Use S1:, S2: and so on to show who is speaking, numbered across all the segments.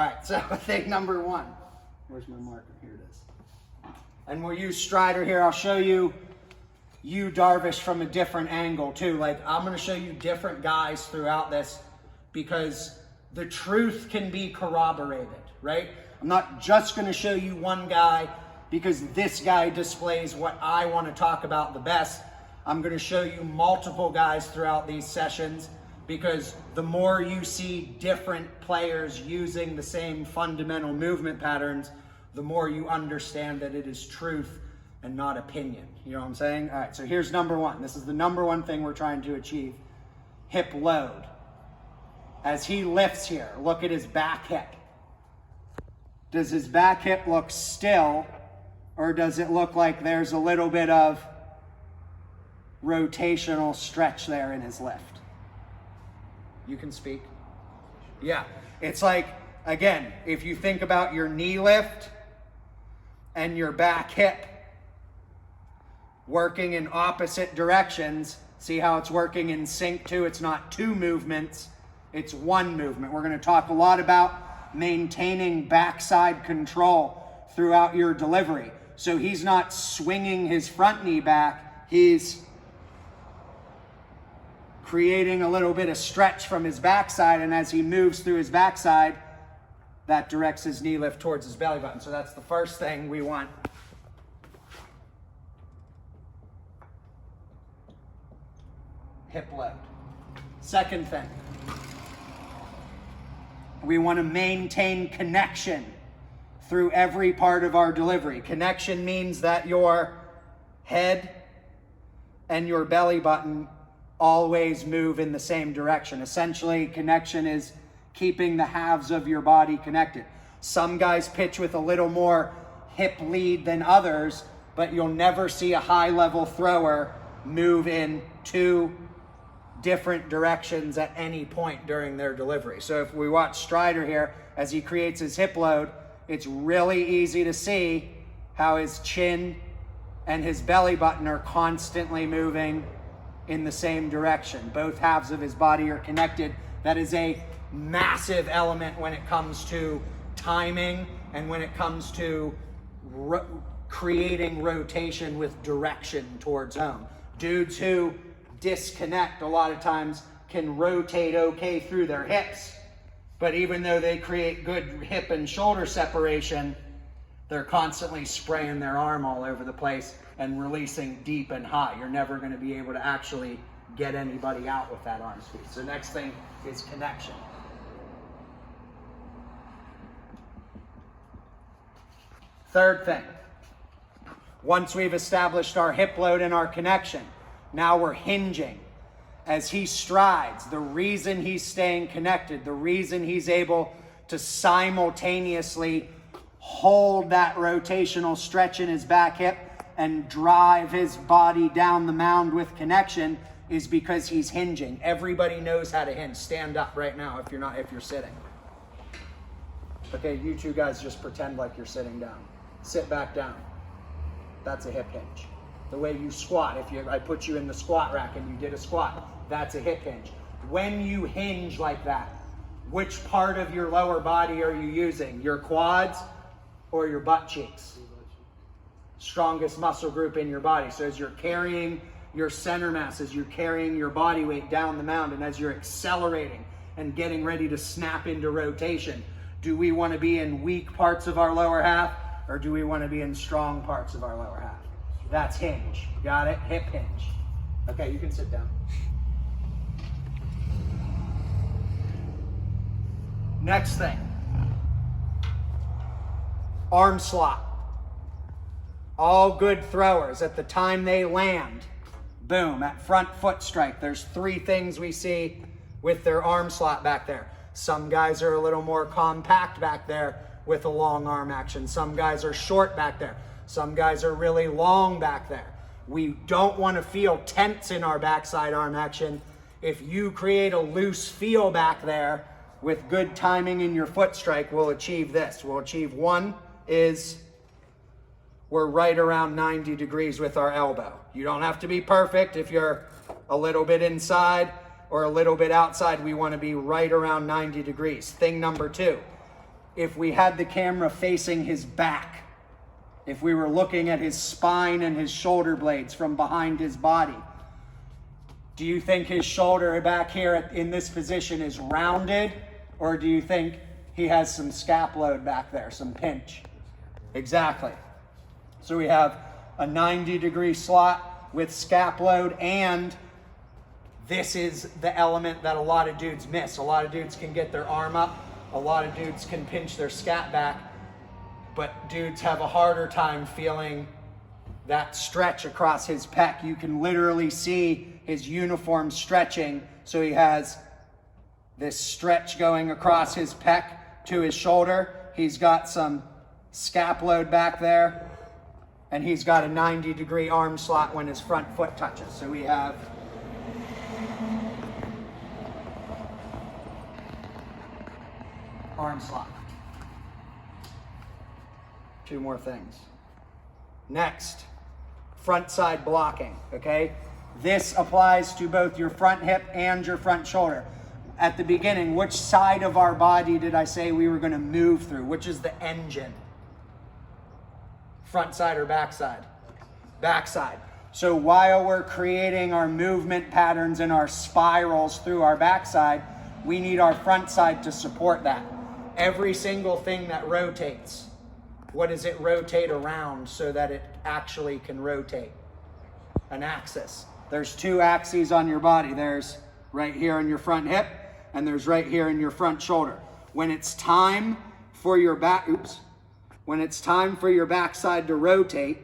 S1: All right, so thing number one. Where's my marker? Here it is. And we'll use Strider here. I'll show you Darvish from a different angle too. Like, I'm going to show you different guys throughout this because the truth can be corroborated, right? I'm not just going to show you one guy because this guy displays what I want to talk about the best. I'm going to show you multiple guys throughout these sessions because the more you see different players using the same fundamental movement patterns, the more you understand that it is truth and not opinion. You know what I'm saying? All right, so here's number one. This is the number one thing we're trying to achieve. Hip load. As he lifts here, look at his back hip. Does his back hip look still, or does it look like there's a little bit of rotational stretch there in his lift? You can speak. Yeah, it's like, again, if you think about your knee lift and your back hip working in opposite directions, see how it's working in sync too? It's not two movements, it's one movement. We're going to talk a lot about maintaining backside control throughout your delivery. So he's not swinging his front knee back, he's creating a little bit of stretch from his backside, and as he moves through his backside, that directs his knee lift towards his belly button. So that's the first thing we want. Hip load. Second thing, we want to maintain connection through every part of our delivery. Connection means that your head and your belly button always move in the same direction. Essentially, connection is keeping the halves of your body connected. Some guys pitch with a little more hip lead than others, but you'll never see a high-level thrower move in two different directions at any point during their delivery. So if we watch Strider here, as he creates his hip load, it's really easy to see how his chin and his belly button are constantly moving in the same direction. Both halves of his body are connected. That is a massive element when it comes to timing and when it comes to creating rotation with direction towards home. Dudes who disconnect a lot of times can rotate okay through their hips, but even though they create good hip and shoulder separation, they're constantly spraying their arm all over the place and releasing deep and high. You're never going to be able to actually get anybody out with that arm speed. So next thing is connection. Third thing, once we've established our hip load and our connection, now we're hinging. As he strides, the reason he's staying connected, the reason he's able to simultaneously hold that rotational stretch in his back hip and drive his body down the mound with connection is because he's hinging. Everybody knows how to hinge. Stand up right now if you're sitting. Okay, you two guys just pretend like you're sitting down. Sit back down. That's a hip hinge. The way you squat, I put you in the squat rack and you did a squat, that's a hip hinge. When you hinge like that, which part of your lower body are you using? Your quads or your butt cheeks? Strongest muscle group in your body. So as you're carrying your center mass, as you're carrying your body weight down the mound, and as you're accelerating and getting ready to snap into rotation, do we want to be in weak parts of our lower half, or do we want to be in strong parts of our lower half? That's hinge. Got it? Hip hinge. Okay, you can sit down. Next thing. Arm slot. All good throwers, at the time they land, boom, at front foot strike. There's three things we see with their arm slot back there. Some guys are a little more compact back there with a long arm action. Some guys are short back there. Some guys are really long back there. We don't want to feel tense in our backside arm action. If you create a loose feel back there with good timing in your foot strike, we'll achieve this. We'll achieve one is we're right around 90 degrees with our elbow. You don't have to be perfect. If you're a little bit inside or a little bit outside, we want to be right around 90 degrees. Thing number two, if we had the camera facing his back, if we were looking at his spine and his shoulder blades from behind his body, do you think his shoulder back here in this position is rounded, or do you think he has some scap load back there, some pinch? Exactly. So we have a 90-degree slot with scap load, and this is the element that a lot of dudes miss. A lot of dudes can get their arm up, a lot of dudes can pinch their scap back, but dudes have a harder time feeling that stretch across his pec. You can literally see his uniform stretching. So he has this stretch going across his pec to his shoulder. He's got some scap load back there, and he's got a 90-degree arm slot when his front foot touches. So we have arm slot. Two more things. Next, front side blocking, okay? This applies to both your front hip and your front shoulder. At the beginning, which side of our body did I say we were going to move through? Which is the engine? Front side or back side? Back side. So while we're creating our movement patterns and our spirals through our backside, we need our front side to support that. Every single thing that rotates, what does it rotate around so that it actually can rotate? An axis. There's two axes on your body. There's right here in your front hip, and there's right here in your front shoulder. When it's time for your when it's time for your backside to rotate,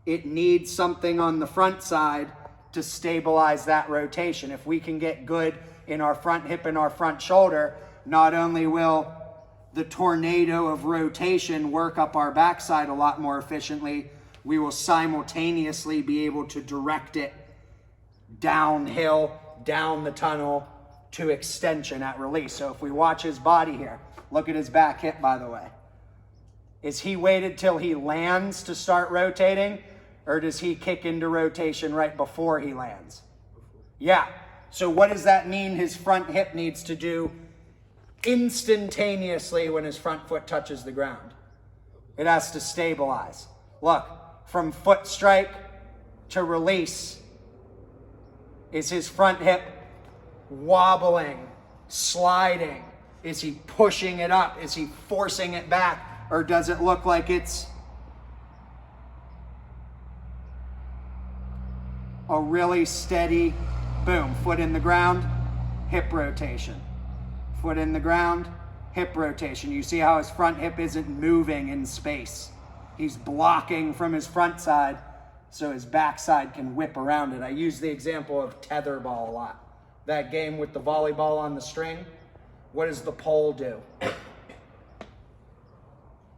S1: it needs something on the front side to stabilize that rotation. If we can get good in our front hip and our front shoulder, not only will the tornado of rotation work up our backside a lot more efficiently, we will simultaneously be able to direct it downhill, down the tunnel to extension at release. So if we watch his body here, look at his back hip, by the way. Is he waited till he lands to start rotating, or does he kick into rotation right before he lands? Yeah. So what does that mean his front hip needs to do instantaneously when his front foot touches the ground? It has to stabilize. Look, from foot strike to release, is his front hip wobbling, sliding? Is he pushing it up? Is he forcing it back? Or does it look like it's a really steady, boom, foot in the ground, hip rotation. Foot in the ground, hip rotation. You see how his front hip isn't moving in space. He's blocking from his front side so his backside can whip around it. I use the example of tetherball a lot. That game with the volleyball on the string, what does the pole do?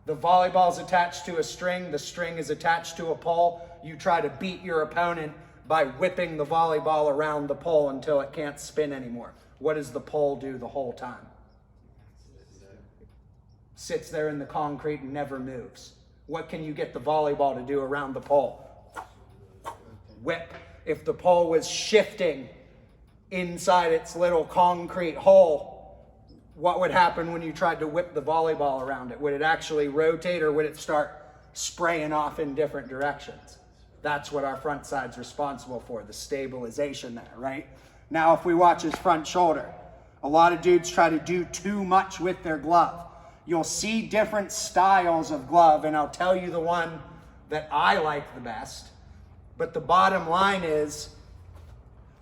S1: The volleyball's attached to a string, the string is attached to a pole. You try to beat your opponent by whipping the volleyball around the pole until it can't spin anymore. What does the pole do the whole time? Sits there in the concrete and never moves. What can you get the volleyball to do around the pole? Whip. If the pole was shifting inside its little concrete hole, what would happen when you tried to whip the volleyball around it? Would it actually rotate, or would it start spraying off in different directions? That's what our front side's responsible for, the stabilization there, right? Now, if we watch his front shoulder, a lot of dudes try to do too much with their glove. You'll see different styles of glove, and I'll tell you the one that I like the best. But the bottom line is,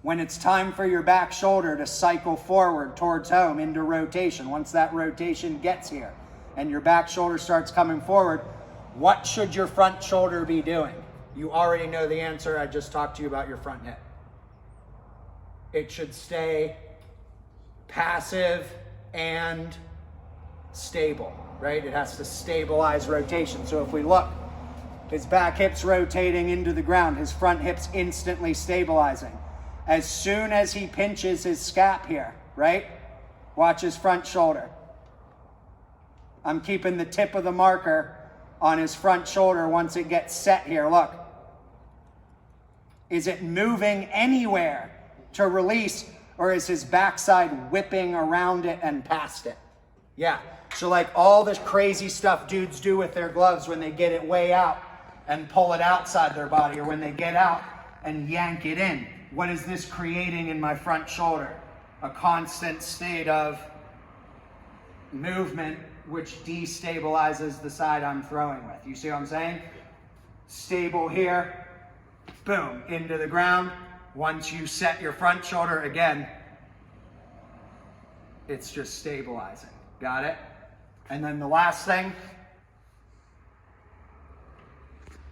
S1: when it's time for your back shoulder to cycle forward towards home into rotation, once that rotation gets here and your back shoulder starts coming forward, what should your front shoulder be doing? You already know the answer. I just talked to you about your front hip. It should stay passive and stable, right? It has to stabilize rotation. So if we look, his back hip's rotating into the ground, his front hip's instantly stabilizing. As soon as he pinches his scap here, right? Watch his front shoulder. I'm keeping the tip of the marker on his front shoulder once it gets set here. Look. Is it moving anywhere to release, or is his backside whipping around it and past it? Yeah. So like all this crazy stuff dudes do with their gloves when they get it way out and pull it outside their body, or when they get out and yank it in. What is this creating in my front shoulder? A constant state of movement which destabilizes the side I'm throwing with. You see what I'm saying? Stable here, boom, into the ground. Once you set your front shoulder again, it's just stabilizing. Got it? And then the last thing,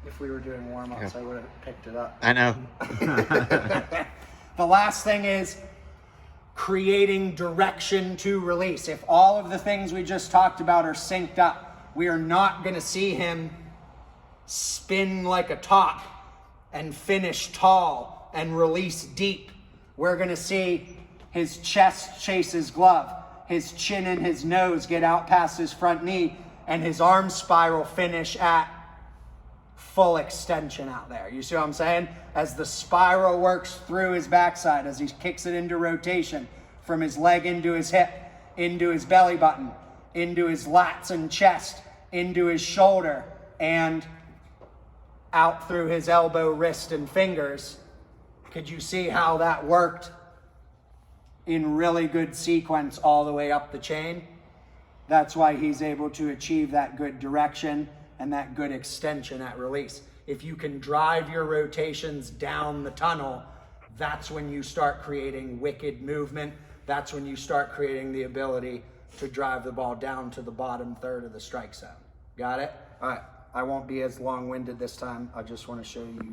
S1: if we were doing warm-ups, I would have picked it up.
S2: I know.
S1: The last thing is creating direction to release. If all of the things we just talked about are synced up, we are not going to see him spin like a top and finish tall and release deep. We're going to see his chest chase his glove, his chin and his nose get out past his front knee, and his arm spiral finish at full extension out there. You see what I'm saying? As the spiral works through his backside, as he kicks it into rotation from his leg into his hip, into his belly button, into his lats and chest, into his shoulder, and out through his elbow, wrist, and fingers. Could you see how that worked in really good sequence all the way up the chain? That's why he's able to achieve that good direction and that good extension at release. If you can drive your rotations down the tunnel, that's when you start creating wicked movement. That's when you start creating the ability to drive the ball down to the bottom third of the strike zone. Got it? All right, I won't be as long-winded this time. I just want to show you